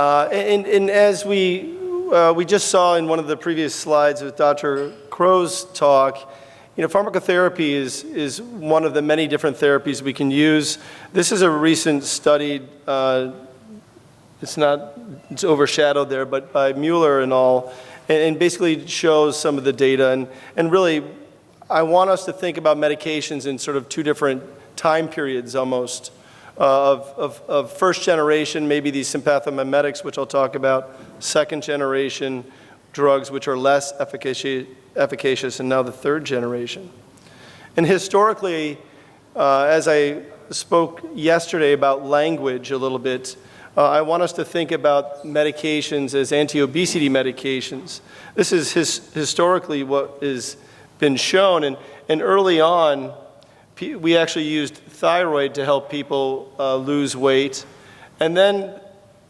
And as we just saw in one of the previous slides with Dr. Crow's talk, pharmacotherapy is one of the many different therapies we can use. This is a recent study, it's overshadowed there, but by Mueller and all, and basically shows some of the data. And really, I want us to think about medications in sort of two different time periods almost. Of first generation, maybe these sympathomimetics, which I'll talk about, second generation drugs, which are less efficacious, and now the third generation. And historically, as I spoke yesterday about language a little bit, I want us to think about medications as anti-obesity medications. This is historically what has been shown, and early on, we actually used thyroid to help people lose weight. And then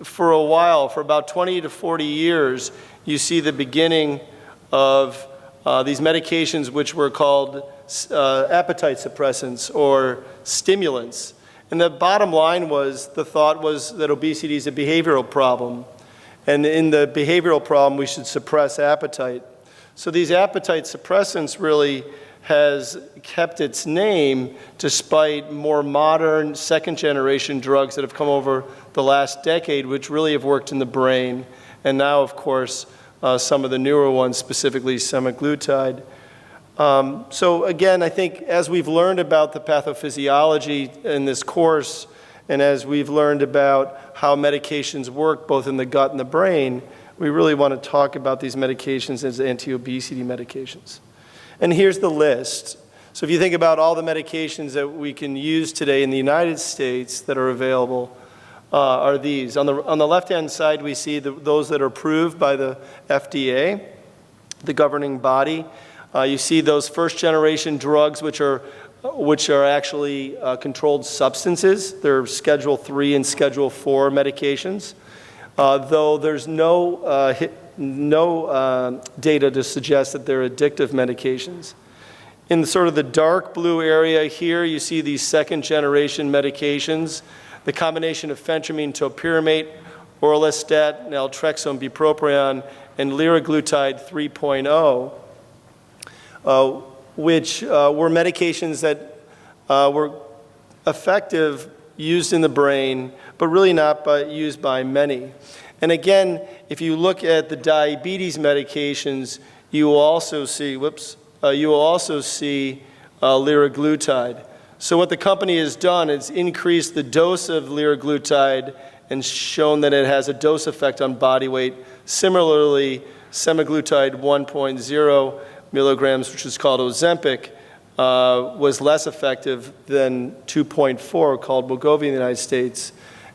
for a while, for about 20 to 40 years, you see the beginning of these medications which were called appetite suppressants or stimulants. And the bottom line was, the thought was that obesity is a behavioral problem. And in the behavioral problem, we should suppress appetite. So these appetite suppressants really has kept its name despite more modern second-generation drugs that have come over the last decade, which really have worked in the brain. And now, of course, some of the newer ones, specifically semaglutide. So again, I think as we've learned about the pathophysiology in this course, and as we've learned about how medications work both in the gut and the brain, we really want to talk about these medications as anti-obesity medications. And here's the list. So if you think about all the medications that we can use today in the United States that are available, are these. On the left-hand side, we see those that are approved by the FDA, the governing body. You see those first-generation drugs, which are actually controlled substances. They're Schedule III and Schedule IV medications, though there's no data to suggest that they're addictive medications. In sort of the dark blue area here, you see these second-generation medications, the combination of phentermine, topiramate, orlistat, naltrexone, bupropion, and liraglutide 3.0, which were medications that were effective, used in the brain, but really not used by many. And again, if you look at the diabetes medications, you will also see, liraglutide. So what the company has done is increased the dose of liraglutide and shown that it has a dose effect on body weight. Similarly, semaglutide 1.0 milligrams, which is called Ozempic, was less effective than 2.4, called Wegovy in the United States,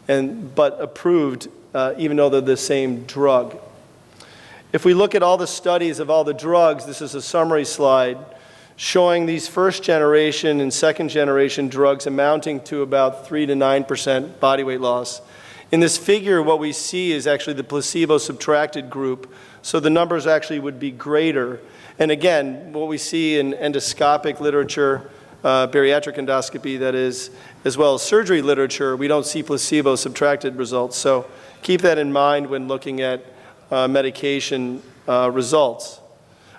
but approved even though they're the same drug. If we look at all the studies of all the drugs, this is a summary slide showing these first generation and second generation drugs amounting to about 3 to 9% body weight loss. In this figure, what we see is actually the placebo-subtracted group, so the numbers actually would be greater. And again, what we see in endoscopic literature, bariatric endoscopy that is, as well as surgery literature, we don't see placebo-subtracted results. So keep that in mind when looking at medication results.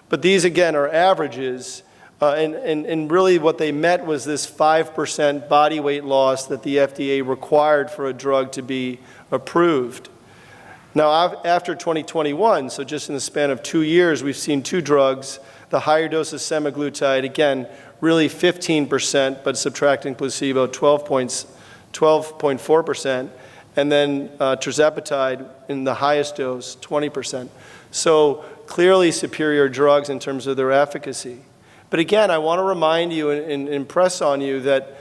But these, again, are averages, and really what they met was this 5% body weight loss that the FDA required for a drug to be approved. Now, after 2021, so just in the span of 2 years, we've seen two drugs, the higher dose of semaglutide, again, really 15%, but subtracting placebo, 12.4%, and then tirzepatide in the highest dose, 20%. So clearly superior drugs in terms of their efficacy. But again, I want to remind you and impress on you that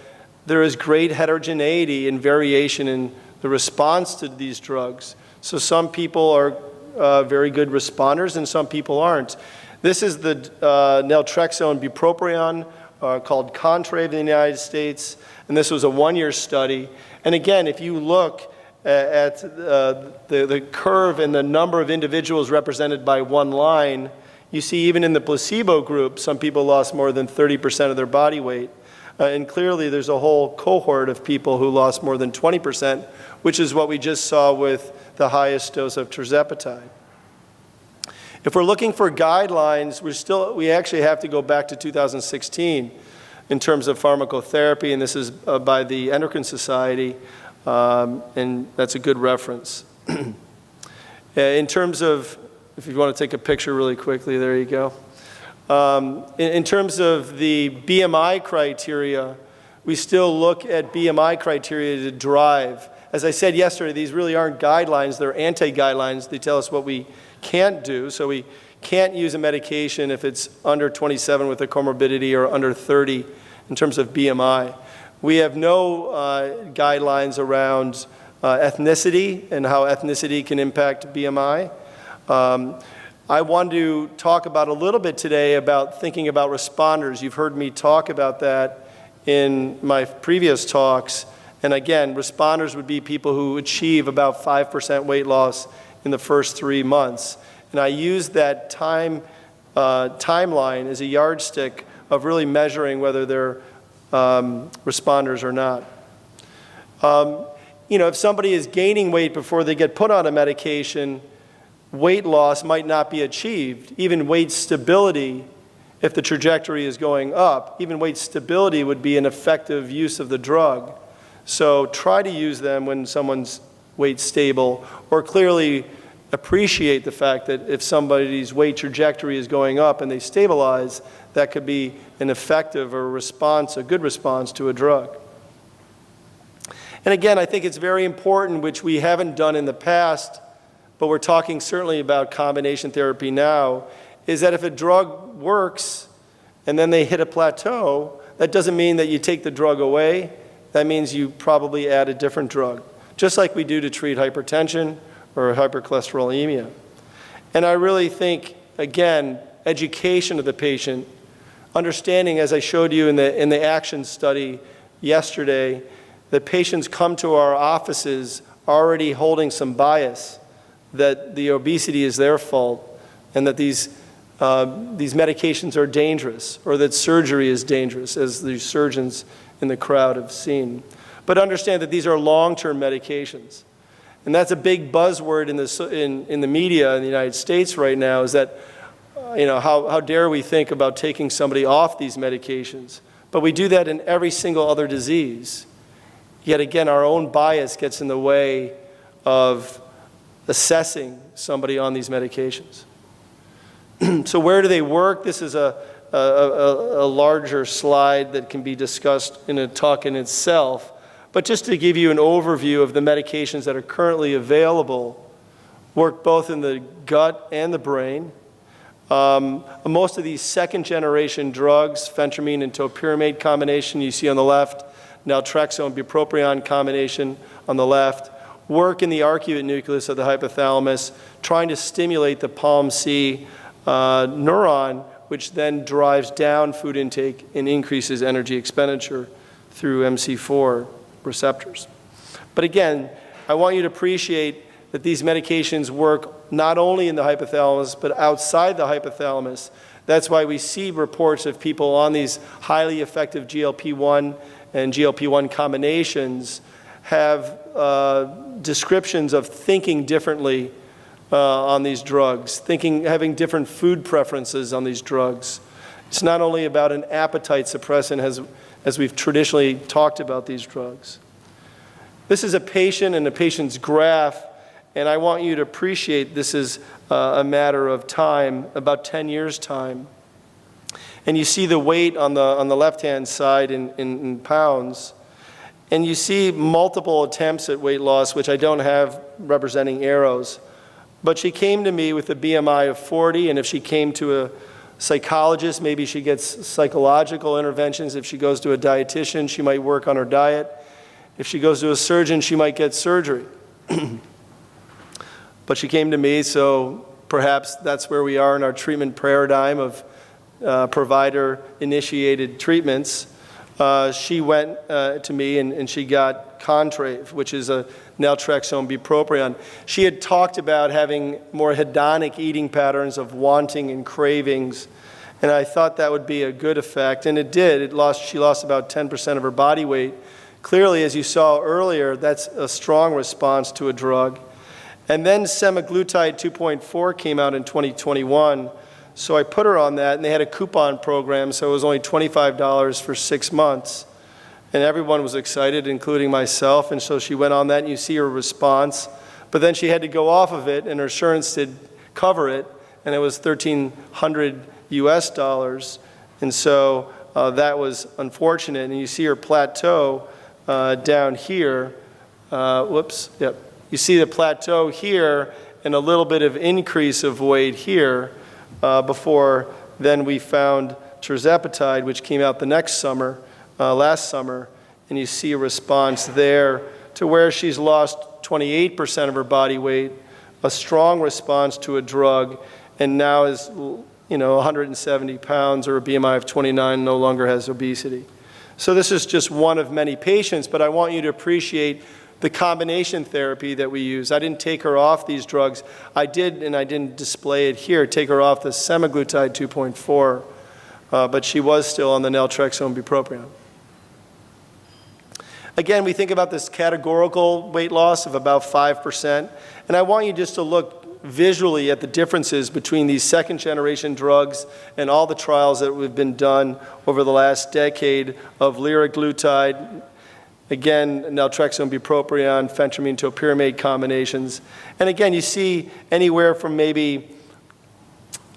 there is great heterogeneity and variation in the response to these drugs. So some people are very good responders and some people aren't. This is the naltrexone bupropion called Contrave in the United States, and this was a 1-year study. And again, if you look at the curve and the number of individuals represented by one line, you see even in the placebo group, some people lost more than 30% of their body weight. And clearly, there's a whole cohort of people who lost more than 20%, which is what we just saw with the highest dose of tirzepatide. If we're looking for guidelines, we actually have to go back to 2016 in terms of pharmacotherapy, and this is by the Endocrine Society, and that's a good reference. In terms of, if you want to take a picture really quickly, there you go. In terms of the BMI criteria, we still look at BMI criteria to drive. As I said yesterday, these really aren't guidelines, they're anti-guidelines. They tell us what we can't do. So we can't use a medication if it's under 27 with a comorbidity or under 30 in terms of BMI. We have no guidelines around ethnicity and how ethnicity can impact BMI. I want to talk about a little bit today about thinking about responders. You've heard me talk about that in my previous talks. And again, responders would be people who achieve about 5% weight loss in the first 3 months. And I use that timeline as a yardstick of really measuring whether they're responders or not. If somebody is gaining weight before they get put on a medication, weight loss might not be achieved. Even weight stability, if the trajectory is going up, even weight stability would be an effective use of the drug. So try to use them when someone's weight stable, or clearly appreciate the fact that if somebody's weight trajectory is going up and they stabilize, that could be an effective or response, a good response to a drug. And again, I think it's very important, which we haven't done in the past, but we're talking certainly about combination therapy now, is that if a drug works and then they hit a plateau, that doesn't mean that you take the drug away. That means you probably add a different drug, just like we do to treat hypertension or hypercholesterolemia. And I really think, again, education of the patient, understanding, as I showed you in the action study yesterday, that patients come to our offices already holding some bias, that the obesity is their fault, and that these medications are dangerous, or that surgery is dangerous, as the surgeons in the crowd have seen. But understand that these are long-term medications. And that's a big buzzword in the media in the United States right now, is that, how dare we think about taking somebody off these medications? But we do that in every single other disease. Yet again, our own bias gets in the way of assessing somebody on these medications. So where do they work? This is a larger slide that can be discussed in a talk in itself. But just to give you an overview of the medications that are currently available, work both in the gut and the brain. Most of these second-generation drugs, phentermine and topiramate combination you see on the left, naltrexone and bupropion combination on the left, work in the arcuate nucleus of the hypothalamus, trying to stimulate the POMC neuron, which then drives down food intake and increases energy expenditure through MC4 receptors. But again, I want you to appreciate that these medications work not only in the hypothalamus, but outside the hypothalamus. That's why we see reports of people on these highly effective GLP-1 and GLP-1 combinations have descriptions of thinking differently on these drugs, having different food preferences on these drugs. It's not only about an appetite suppressant as we've traditionally talked about these drugs. This is a patient and a patient's graph, and I want you to appreciate this is a matter of time, about 10 years' time. And you see the weight on the left-hand side in pounds. And you see multiple attempts at weight loss, which I don't have representing arrows. But she came to me with a BMI of 40, and if she came to a psychologist, maybe she gets psychological interventions. If she goes to a dietitian, she might work on her diet. If she goes to a surgeon, she might get surgery. But she came to me, so perhaps that's where we are in our treatment paradigm of provider-initiated treatments. She went to me and she got Contrave, which is a naltrexone bupropion. She had talked about having more hedonic eating patterns of wanting and cravings. And I thought that would be a good effect, and it did. She lost about 10% of her body weight. Clearly, as you saw earlier, that's a strong response to a drug. And then semaglutide 2.4 came out in 2021, so I put her on that, and they had a coupon program, so it was only $25 for 6 months. And everyone was excited, including myself, and so she went on that, and you see her response. But then she had to go off of it, and her insurance did cover it, and it was $1,300 US. And so that was unfortunate. And you see her plateau down here. Yep. You see the plateau here and a little bit of increase of weight here before then we found tirzepatide, which came out the next summer, last summer, and you see a response there to where she's lost 28% of her body weight, a strong response to a drug, and now is 170 pounds or a BMI of 29, no longer has obesity. So this is just one of many patients, but I want you to appreciate the combination therapy that we use. I didn't take her off these drugs. I did, and I didn't display it here, take her off the semaglutide 2.4, but she was still on the naltrexone bupropion. Again, we think about this categorical weight loss of about 5%, and I want you just to look visually at the differences between these second-generation drugs and all the trials that have been done over the last decade of liraglutide, again, naltrexone bupropion, phentermine topiramate combinations. And again, you see anywhere from maybe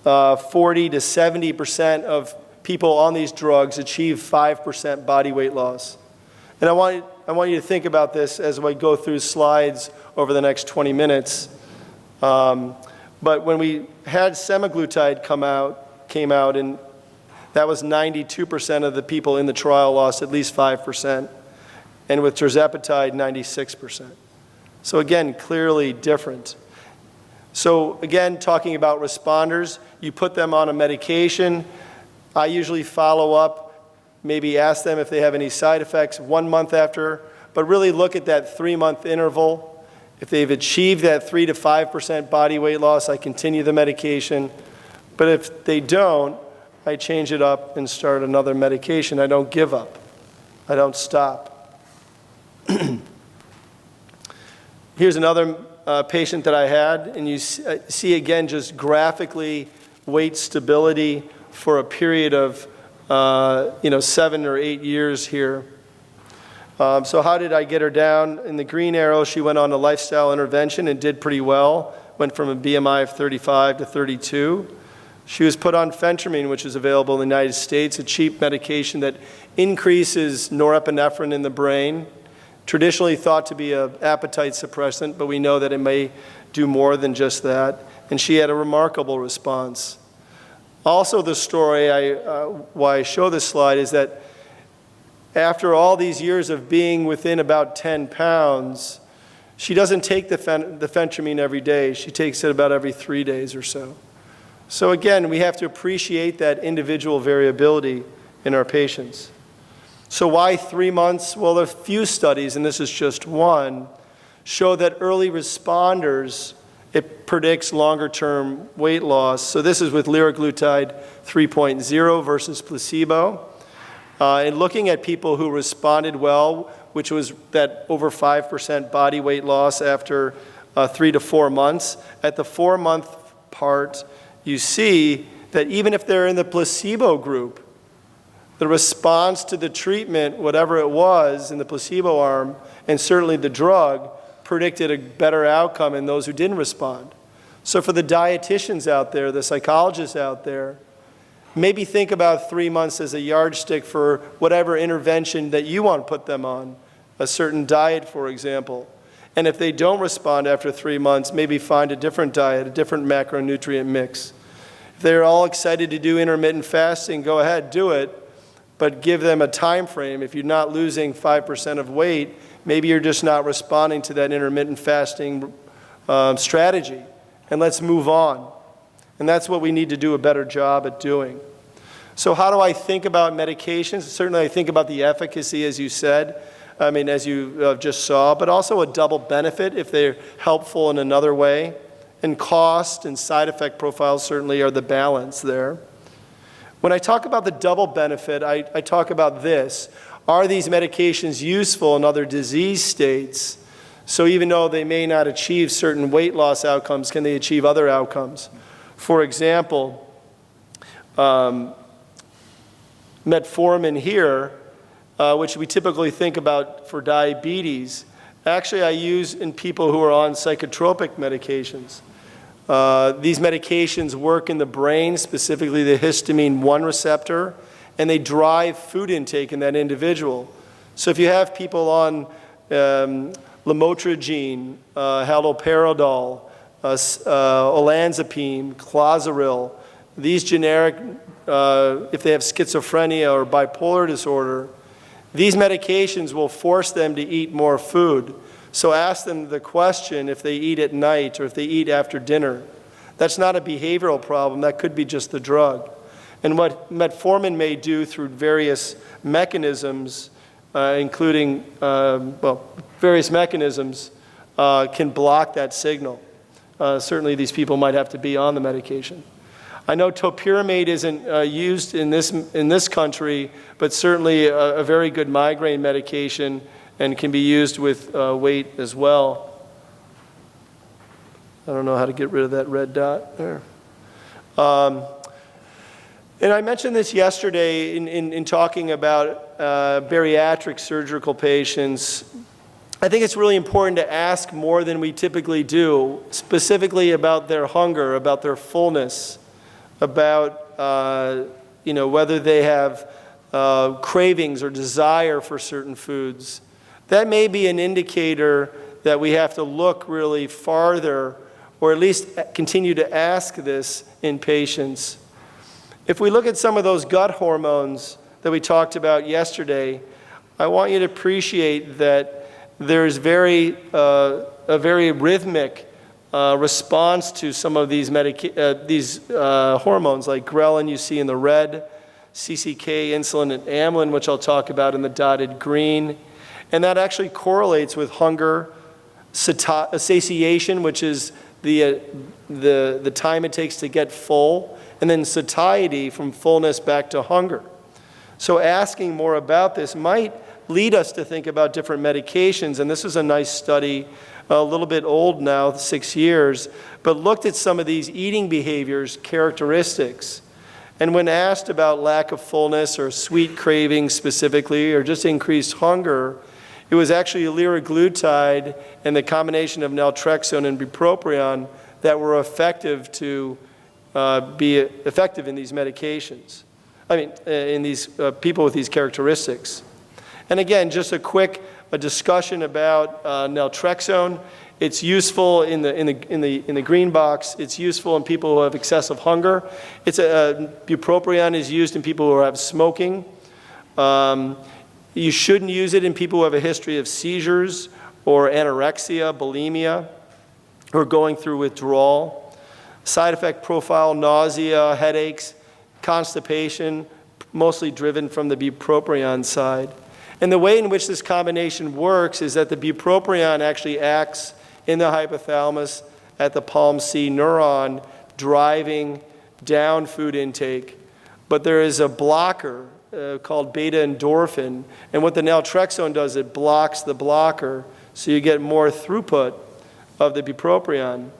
40 to 70% of people on these drugs achieve 5% body weight loss. And I want you to think about this as we go through slides over the next 20 minutes. But when we had semaglutide came out, and that was 92% of the people in the trial lost at least 5%, and with tirzepatide, 96%. So again, clearly different. So again, talking about responders, you put them on a medication. I usually follow up, maybe ask them if they have any side effects 1 month after, but really look at that 3-month interval. If they've achieved that 3 to 5% body weight loss, I continue the medication. But if they don't, I change it up and start another medication. I don't give up. I don't stop. Here's another patient that I had, and you see again just graphically weight stability for a period of 7 or 8 years here. So how did I get her down? In the green arrow, she went on a lifestyle intervention and did pretty well. Went from a BMI of 35 to 32. She was put on phentermine, which is available in the United States, a cheap medication that increases norepinephrine in the brain. Traditionally thought to be an appetite suppressant, but we know that it may do more than just that. And she had a remarkable response. Also, the story, why I show this slide is that after all these years of being within about 10 pounds, she doesn't take the phentermine every day. She takes it about every 3 days or so. So again, we have to appreciate that individual variability in our patients. So why 3 months? Well, there are few studies, and this is just one, show that early responders, it predicts longer-term weight loss. So this is with liraglutide 3.0 versus placebo. And looking at people who responded well, which was that over 5% body weight loss after 3 to 4 months, at the 4-month part, you see that even if they're in the placebo group, the response to the treatment, whatever it was in the placebo arm, and certainly the drug, predicted a better outcome in those who didn't respond. So for the dietitians out there, the psychologists out there, maybe think about 3 months as a yardstick for whatever intervention that you want to put them on, a certain diet, for example. And if they don't respond after 3 months, maybe find a different diet, a different macronutrient mix. If they're all excited to do intermittent fasting, go ahead, do it. But give them a time frame. If you're not losing 5% of weight, maybe you're just not responding to that intermittent fasting strategy. And let's move on. And that's what we need to do a better job at doing. So how do I think about medications? Certainly I think about the efficacy, as you said, as you just saw, but also a double benefit if they're helpful in another way. And cost and side effect profiles certainly are the balance there. When I talk about the double benefit, I talk about this. Are these medications useful in other disease states? So even though they may not achieve certain weight loss outcomes, can they achieve other outcomes? For example, metformin here, which we typically think about for diabetes, actually I use in people who are on psychotropic medications. These medications work in the brain, specifically the histamine 1 receptor, and they drive food intake in that individual. So if you have people on lamotrigine, haloperidol, olanzapine, clozaril, these generic, if they have schizophrenia or bipolar disorder, these medications will force them to eat more food. So ask them the question if they eat at night or if they eat after dinner. That's not a behavioral problem. That could be just the drug. And what metformin may do through various mechanisms, including, various mechanisms, can block that signal. Certainly these people might have to be on the medication. I know topiramate isn't used in this country, but certainly a very good migraine medication and can be used with weight as well. I don't know how to get rid of that red dot there. And I mentioned this yesterday in talking about bariatric surgical patients. I think it's really important to ask more than we typically do, specifically about their hunger, about their fullness, about whether they have cravings or desire for certain foods. That may be an indicator that we have to look really farther, or at least continue to ask this in patients. If we look at some of those gut hormones that we talked about yesterday, I want you to appreciate that there's a very rhythmic response to some of these hormones, like ghrelin you see in the red, CCK, insulin, and amylin, which I'll talk about in the dotted green. And that actually correlates with hunger, satiation, which is the time it takes to get full, and then satiety, from fullness back to hunger. So asking more about this might lead us to think about different medications. And this is a nice study, a little bit old now, 6 years, but looked at some of these eating behaviors, characteristics. And when asked about lack of fullness or sweet cravings specifically, or just increased hunger, it was actually liraglutide and the combination of naltrexone and bupropion that were effective to be effective in these medications. In these people with these characteristics. And again, just a quick discussion about naltrexone. It's useful in the green box. It's useful in people who have excessive hunger. Bupropion is used in people who have smoking. You shouldn't use it in people who have a history of seizures or anorexia, bulimia, or going through withdrawal. Side effect profile: nausea, headaches, constipation, mostly driven from the bupropion side. And the way in which this combination works is that the bupropion actually acts in the hypothalamus at the PALM-C neuron, driving down food intake. But there is a blocker called beta endorphin, and what the naltrexone does, it blocks the blocker, so you get more throughput of the bupropion.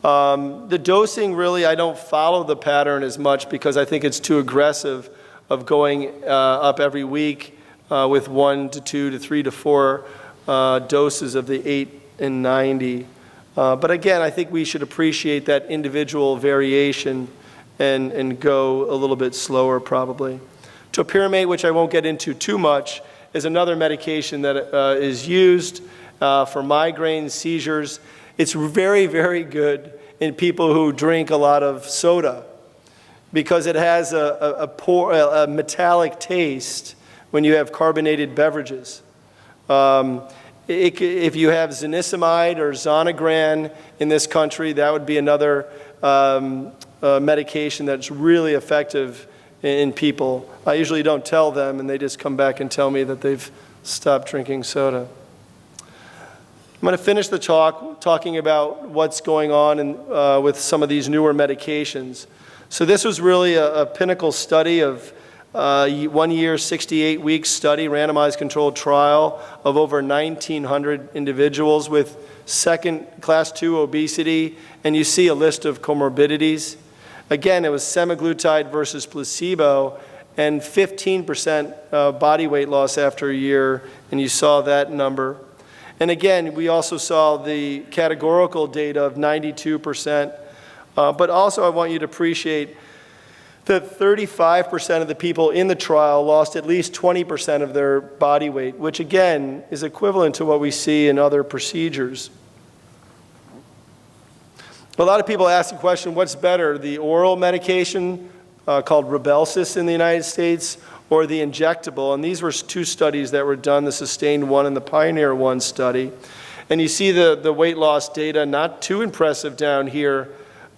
The dosing, really, I don't follow the pattern as much because I think it's too aggressive of going up every week with 1 to 2 to 3 to 4 doses of the 8 and 90. But again, I think we should appreciate that individual variation and go a little bit slower probably. Topiramate, which I won't get into too much, is another medication that is used for migraines, seizures. It's very, very good in people who drink a lot of soda because it has a metallic taste when you have carbonated beverages. If you have zonisamide or Zonegran in this country, that would be another medication that's really effective in people. I usually don't tell them, and they just come back and tell me that they've stopped drinking soda. I'm going to finish the talk talking about what's going on with some of these newer medications. So this was really a pinnacle study of 1 year, 68-week study, randomized controlled trial of over 1,900 individuals with class 2 obesity, and you see a list of comorbidities. Again, it was semaglutide versus placebo, and 15% body weight loss after a year, and you saw that number. And again, we also saw the categorical data of 92%, but also I want you to appreciate that 35% of the people in the trial lost at least 20% of their body weight, which again is equivalent to what we see in other procedures. A lot of people ask the question, what's better, the oral medication called Rybelsus in the United States or the injectable? And these were two studies that were done, the SUSTAIN 1 and the PIONEER 1 study. And you see the weight loss data, not too impressive down here,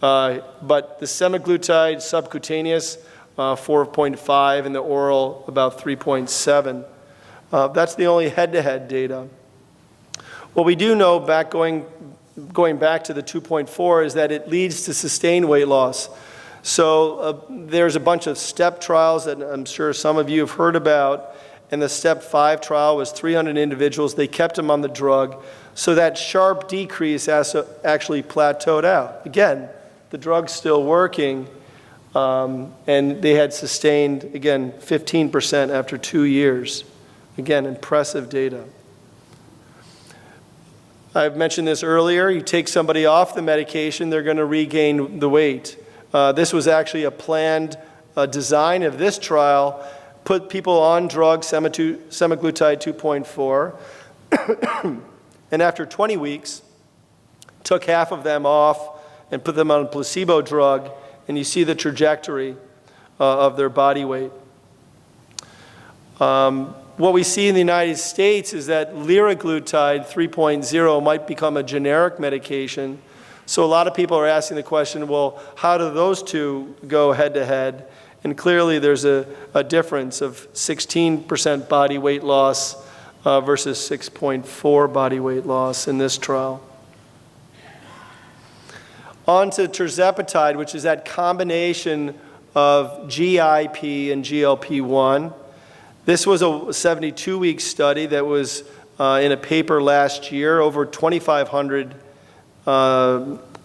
but the semaglutide subcutaneous, 4.5, and the oral, about 3.7. That's the only head-to-head data. What we do know, going back to the 2.4, is that it leads to sustained weight loss. So there's a bunch of STEP trials that I'm sure some of you have heard about, and the STEP 5 trial was 300 individuals. They kept them on the drug, so that sharp decrease actually plateaued out. Again, the drug's still working, and they had sustained, again, 15% after 2 years. Again, impressive data. I've mentioned this earlier. You take somebody off the medication, they're going to regain the weight. This was actually a planned design of this trial, put people on drugs, semaglutide 2.4, and after 20 weeks, took half of them off and put them on a placebo drug, and you see the trajectory of their body weight. What we see in the United States is that liraglutide 3.0 might become a generic medication. So a lot of people are asking the question, well, how do those two go head-to-head? And clearly there's a difference of 16% body weight loss versus 6.4 body weight loss in this trial. On to tirzepatide, which is that combination of GIP and GLP-1. This was a 72-week study that was in a paper last year, over 2,500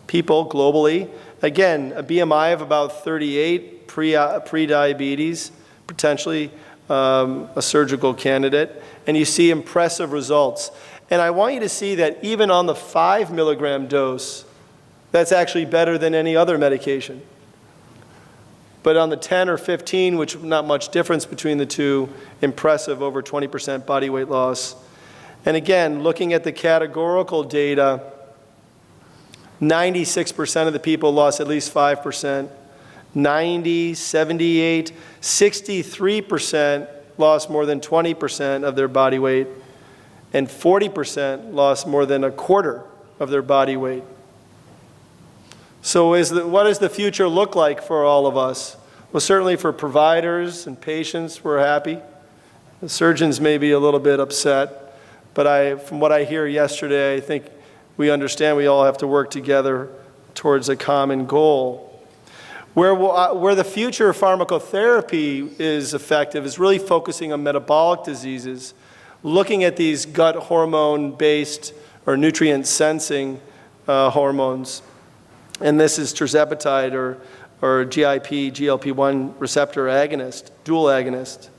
people globally. Again, a BMI of about 38, pre-diabetes, potentially a surgical candidate, and you see impressive results. And I want you to see that even on the 5 milligram dose, that's actually better than any other medication. But on the 10 or 15, which not much difference between the two, impressive, over 20% body weight loss. And again, looking at the categorical data, 96% of the people lost at least 5%, 90, 78, 63% lost more than 20% of their body weight, and 40% lost more than a quarter of their body weight. So what does the future look like for all of us? Well, certainly for providers and patients, we're happy. The surgeons may be a little bit upset, but from what I hear yesterday, I think we understand we all have to work together towards a common goal. Where the future of pharmacotherapy is effective is really focusing on metabolic diseases, looking at these gut hormone-based or nutrient-sensing hormones. And this is tirzepatide or GIP, GLP-1 receptor agonist, dual agonist.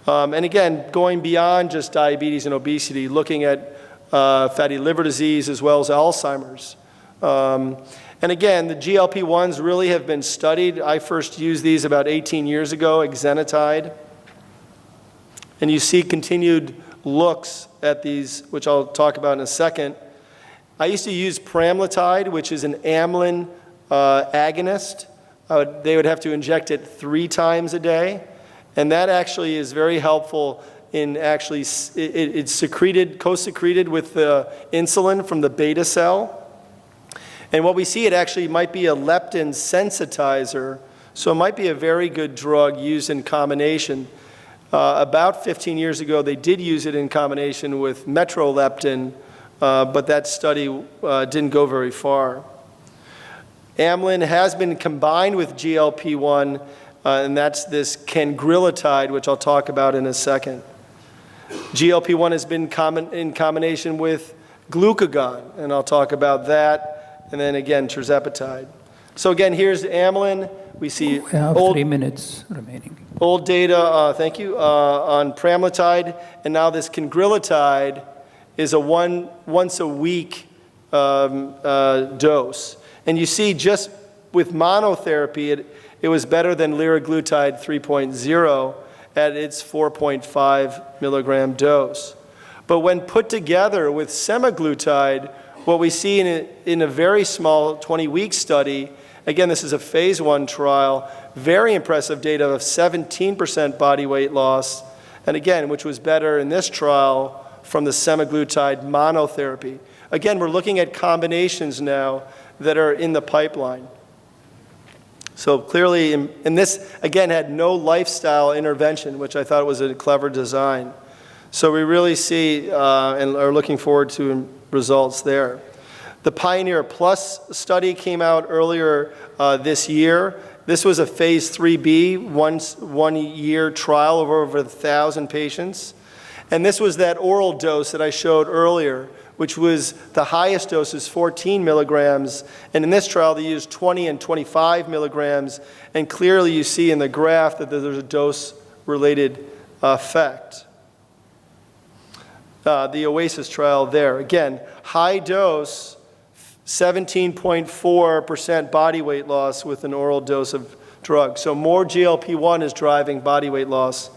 And again, going beyond just diabetes and obesity, looking at fatty liver disease as well as Alzheimer's. And again, the GLP-1s really have been studied. I first used these about 18 years ago, exenatide. And you see continued looks at these, which I'll talk about in a second. I used to use pramlintide, which is an amylin agonist. They would have to inject it 3 times a day. And that actually is very helpful in actually, it's co-secreted with the insulin from the beta cell. And what we see, it actually might be a leptin sensitizer. So it might be a very good drug used in combination. About 15 years ago, they did use it in combination with metroleptin, but that study didn't go very far. Amylin has been combined with GLP-1, and that's this cangrilotide, which I'll talk about in a second. GLP-1 has been in combination with glucagon, and I'll talk about that, and then again, tirzepatide. So again, here's amylin. We see We have 3 minutes remaining. old data, thank you, on pramlintide, and now this cangrilotide is a once a week dose. And you see just with monotherapy, it was better than liraglutide 3.0 at its 4.5 milligram dose. But when put together with semaglutide, what we see in a very small 20-week study, again, this is a phase 1 trial, very impressive data of 17% body weight loss, and again, which was better in this trial from the semaglutide monotherapy. Again, we're looking at combinations now that are in the pipeline. So clearly, and this, again, had no lifestyle intervention, which I thought was a clever design. So we really see and are looking forward to results there. The Pioneer Plus study came out earlier this year. This was a phase 3B, one-year trial of over 1,000 patients. And this was that oral dose that I showed earlier, which was the highest dose is 14 milligrams. And in this trial, they used 20 and 25 milligrams. And clearly you see in the graph that there's a dose-related effect. The Oasis trial there. Again, high dose, 17.4% body weight loss with an oral dose of drug. So more GLP-1 is driving body weight loss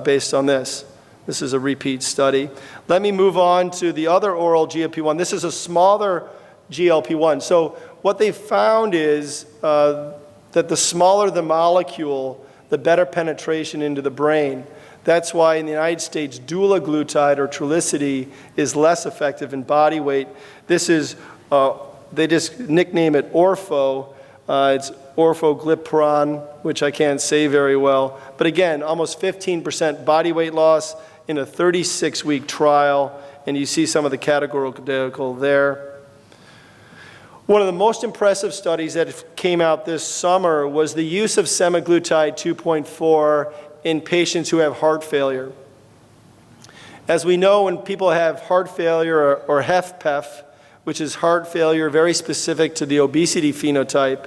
based on this. This is a repeat study. Let me move on to the other oral GLP-1. This is a smaller GLP-1. So what they found is that the smaller the molecule, the better penetration into the brain. That's why in the United States, dulaglutide or Trulicity is less effective in body weight. This is, they just nickname it Orpho. It's orforglipron, which I can't say very well. But again, almost 15% body weight loss in a 36-week trial, and you see some of the categorical there. One of the most impressive studies that came out this summer was the use of semaglutide 2.4 in patients who have heart failure. As we know, when people have heart failure or HFpEF, which is heart failure very specific to the obesity phenotype,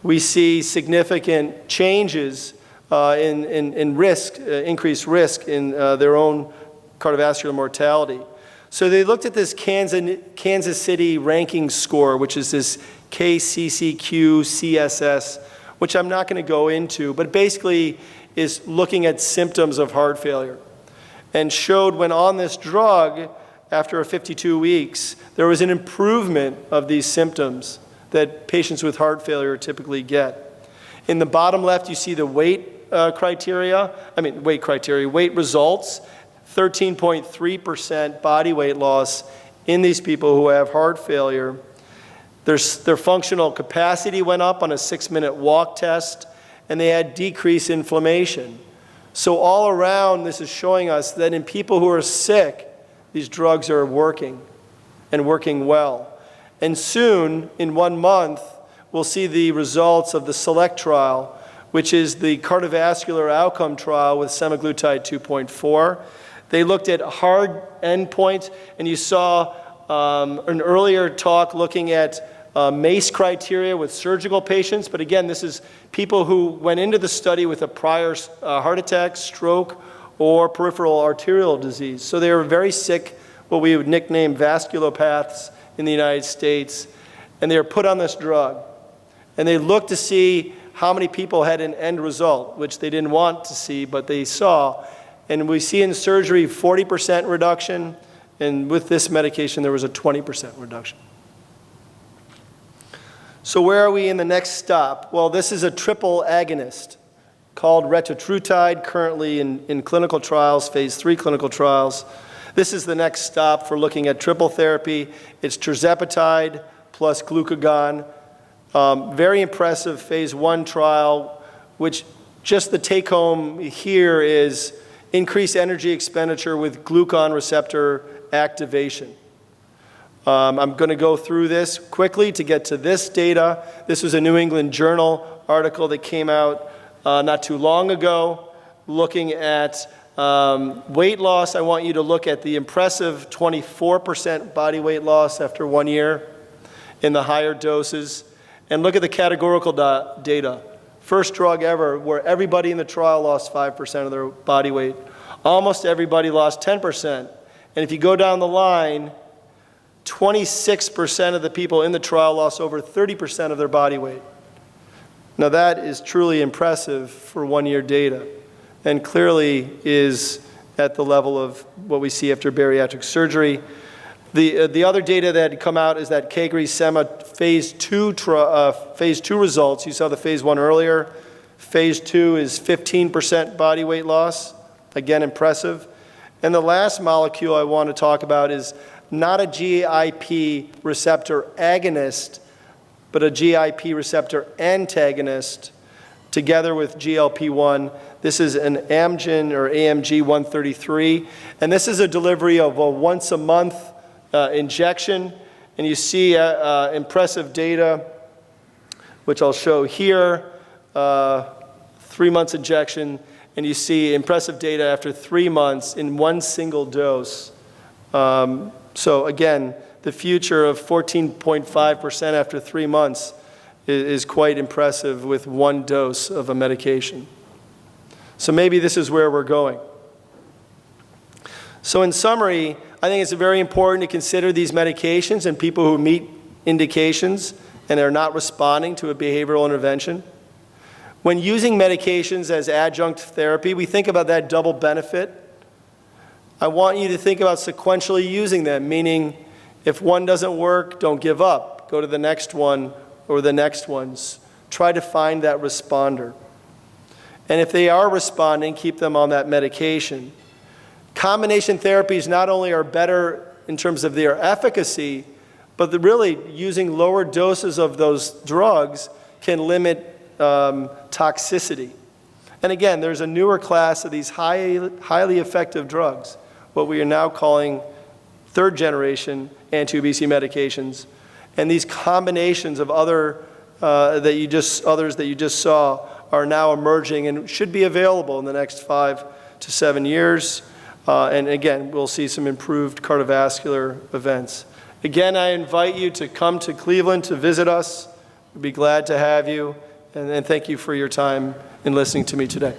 we see significant changes in risk, increased risk in their own cardiovascular mortality. So they looked at this Kansas City ranking score, which is this KCCQ-CSS, which I'm not going to go into, but basically is looking at symptoms of heart failure, and showed when on this drug, after 52 weeks, there was an improvement of these symptoms that patients with heart failure typically get. In the bottom left, you see the weight weight results, 13.3% body weight loss in these people who have heart failure. Their functional capacity went up on a 6-minute walk test, and they had decreased inflammation. So all around, this is showing us that in people who are sick, these drugs are working and working well. And soon, in 1 month, we'll see the results of the SELECT trial, which is the cardiovascular outcome trial with semaglutide 2.4. They looked at hard endpoints, and you saw an earlier talk looking at MACE criteria with surgical patients. But again, this is people who went into the study with a prior heart attack, stroke, or peripheral arterial disease. So they were very sick, what we would nickname vasculopaths in the United States, and they were put on this drug. And they looked to see how many people had an end result, which they didn't want to see, but they saw. And we see in surgery 40% reduction, and with this medication there was a 20% reduction. So where are we in the next stop? Well, this is a triple agonist called retatrutide, currently in clinical trials, phase 3 clinical trials. This is the next stop for looking at triple therapy. It's tirzepatide plus glucagon. Very impressive phase 1 trial, which just the take home here is increased energy expenditure with glucagon receptor activation. I'm going to go through this quickly to get to this data. This was a New England Journal article that came out not too long ago looking at weight loss. I want you to look at the impressive 24% body weight loss after 1 year in the higher doses. And look at the categorical data. First drug ever where everybody in the trial lost 5% of their body weight. Almost everybody lost 10%. And if you go down the line, 26% of the people in the trial lost over 30% of their body weight. Now that is truly impressive for 1 year data and clearly is at the level of what we see after bariatric surgery. The other data that had come out is that CagriSema phase 2 results. You saw the phase 1 earlier. Phase 2 is 15% body weight loss. Again, impressive. And the last molecule I want to talk about is not a GIP receptor agonist, but a GIP receptor antagonist together with GLP-1. This is an Amgen or AMG 133. And this is a delivery of a once-a-month injection, and you see impressive data, which I'll show here, 3 months injection, and you see impressive data after 3 months in one single dose. So again, the future of 14.5% after 3 months is quite impressive with one dose of a medication. So maybe this is where we're going. So in summary, I think it's very important to consider these medications in people who meet indications and are not responding to a behavioral intervention. When using medications as adjunct therapy, we think about that double benefit. I want you to think about sequentially using them, meaning if one doesn't work, don't give up. Go to the next one or the next ones. Try to find that responder. And if they are responding, keep them on that medication. Combination therapies not only are better in terms of their efficacy, but really using lower doses of those drugs can limit toxicity. And again, there's a newer class of these highly effective drugs, what we are now calling third generation anti-obesity medications. And these combinations of others that you just saw are now emerging and should be available in the next 5 to 7 years. And again, we'll see some improved cardiovascular events. Again, I invite you to come to Cleveland to visit us. We'd be glad to have you. And thank you for your time in listening to me today.